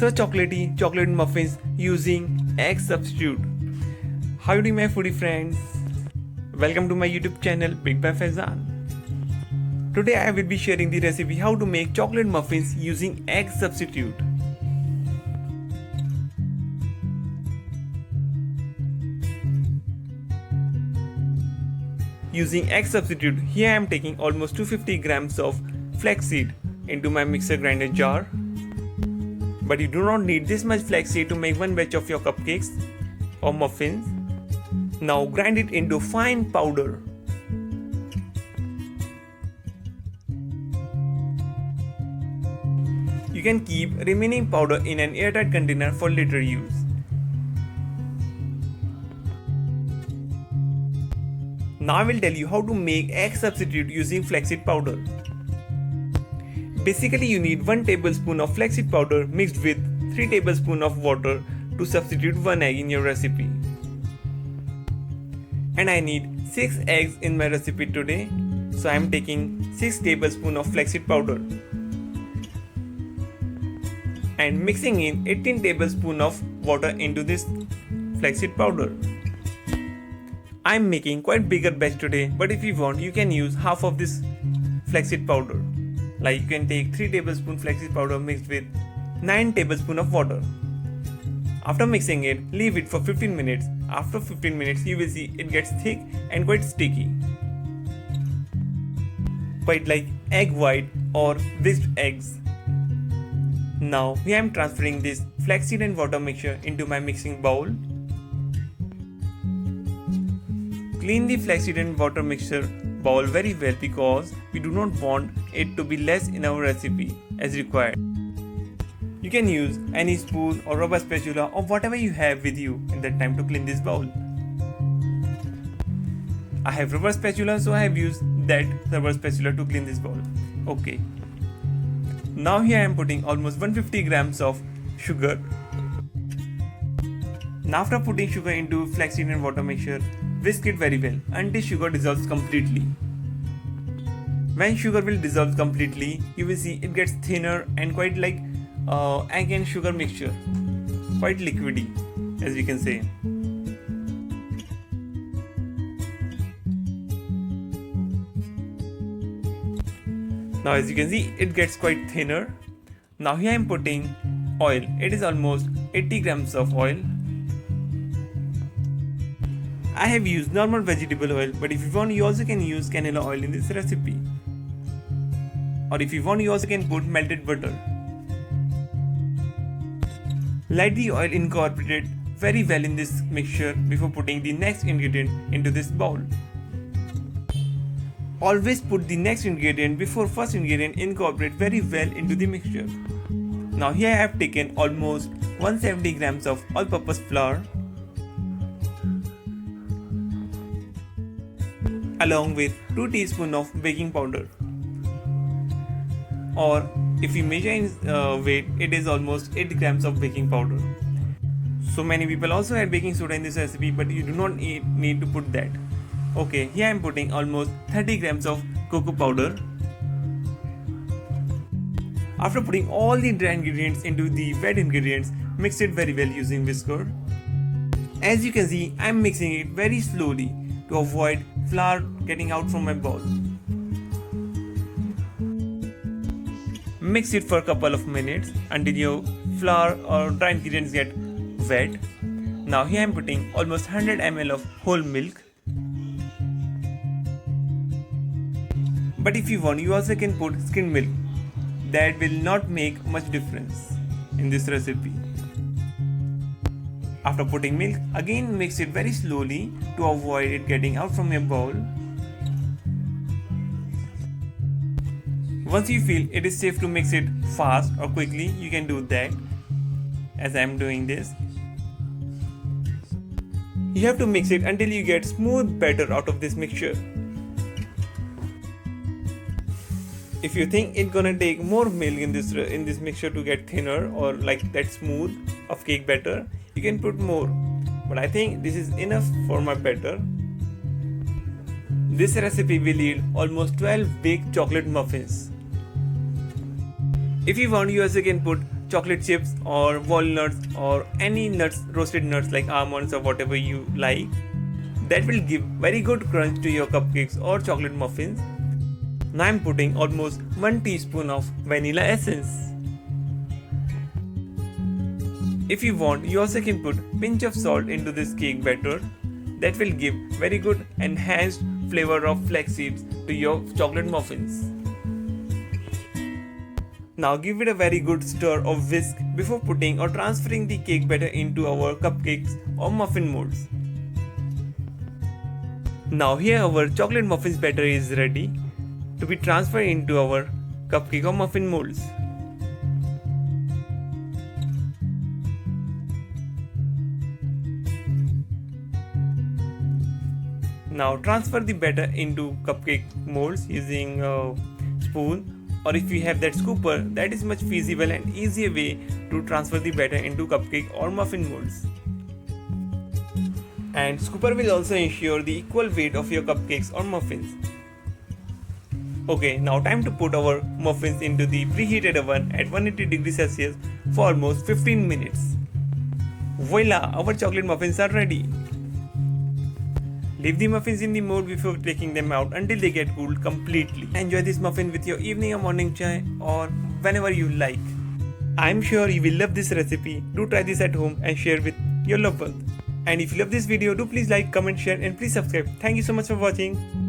such chocolatey chocolate muffins using egg substitute. How do my foodie friends? Welcome to my YouTube channel Big by Faizan. Today I will be sharing the recipe how to make chocolate muffins using egg substitute. Using egg substitute, here I am taking almost 250 grams of flaxseed into my mixer grinder jar. But you do not need this much flaxseed to make one batch of your cupcakes or muffins. Now grind it into fine powder. You can keep remaining powder in an airtight container for later use. Now I will tell you how to make egg substitute using flaxseed powder. Basically you need 1 tablespoon of flaxseed powder mixed with 3 tablespoons of water to substitute 1 egg in your recipe. And I need 6 eggs in my recipe today, so I am taking 6 tablespoons of flaxseed powder and mixing in 18 tablespoons of water into this flaxseed powder. I am making quite bigger batch today, but if you want you can use half of this flaxseed powder. Like you can take 3 tablespoons flaxseed powder mixed with 9 tablespoons of water. After mixing it, leave it for 15 minutes. After 15 minutes you will see it gets thick and quite sticky. Quite like egg white or whisked eggs. Now here I am transferring this flaxseed and water mixture into my mixing bowl. Clean the flaxseed and water mixture bowl very well because we do not want it to be less in our recipe as required. You can use any spoon or rubber spatula or whatever you have with you in that time to clean this bowl. I have rubber spatula, so I have used that rubber spatula to clean this bowl. Okay. Now here I am putting almost 150 grams of sugar. Now after putting sugar into flaxseed and water mixture, whisk it very well until sugar dissolves completely. When sugar will dissolve completely, you will see it gets thinner and quite like egg and sugar mixture, quite liquidy as we can say. Now as you can see it gets quite thinner. Now here I am putting oil. It is almost 80 grams of oil. I have used normal vegetable oil, but if you want you also can use canola oil in this recipe. Or if you want you also can put melted butter. Let the oil incorporate very well in this mixture before putting the next ingredient into this bowl. Always put the next ingredient before first ingredient incorporate very well into the mixture. Now here I have taken almost 170 grams of all-purpose flour along with 2 teaspoons of baking powder, or if you measure in weight, it is almost 8 grams of baking powder. So many people also add baking soda in this recipe, but you do not need to put that. Okay, here I am putting almost 30 grams of cocoa powder. After putting all the dry ingredients into the wet ingredients, mix it very well using whisker. As you can see, I am mixing it very slowly to avoid flour getting out from my bowl. Mix it for a couple of minutes until your flour or dry ingredients get wet. Now here I am putting almost 100 ml of whole milk. But if you want you also can put skimmed milk. That will not make much difference in this recipe. After putting milk, again mix it very slowly to avoid it getting out from your bowl. Once you feel it is safe to mix it fast or quickly, you can do that as I am doing this. You have to mix it until you get smooth batter out of this mixture. If you think it's gonna take more milk in this mixture to get thinner or like that smooth of cake batter, you can put more. But I think this is enough for my batter. This recipe will yield almost 12 baked chocolate muffins. If you want, you also can put chocolate chips or walnuts or any nuts, roasted nuts like almonds or whatever you like. That will give very good crunch to your cupcakes or chocolate muffins. Now I'm putting almost 1 teaspoon of vanilla essence. If you want, you also can put pinch of salt into this cake batter. That will give very good enhanced flavor of flax seeds to your chocolate muffins. Now give it a very good stir or whisk before putting or transferring the cake batter into our cupcakes or muffin molds. Now here our chocolate muffins batter is ready to be transferred into our cupcake or muffin molds. Now transfer the batter into cupcake molds using a spoon, or if you have that scooper, that is much feasible and easier way to transfer the batter into cupcake or muffin molds. And scooper will also ensure the equal weight of your cupcakes or muffins. Okay, now time to put our muffins into the preheated oven at 180 degrees Celsius for almost 15 minutes. Voila! Our chocolate muffins are ready. Leave the muffins in the mold before taking them out until they get cooled completely. Enjoy this muffin with your evening or morning chai or whenever you like. I'm sure you will love this recipe. Do try this at home and share with your loved ones. And if you love this video, do please like, comment, share and please subscribe. Thank you so much for watching.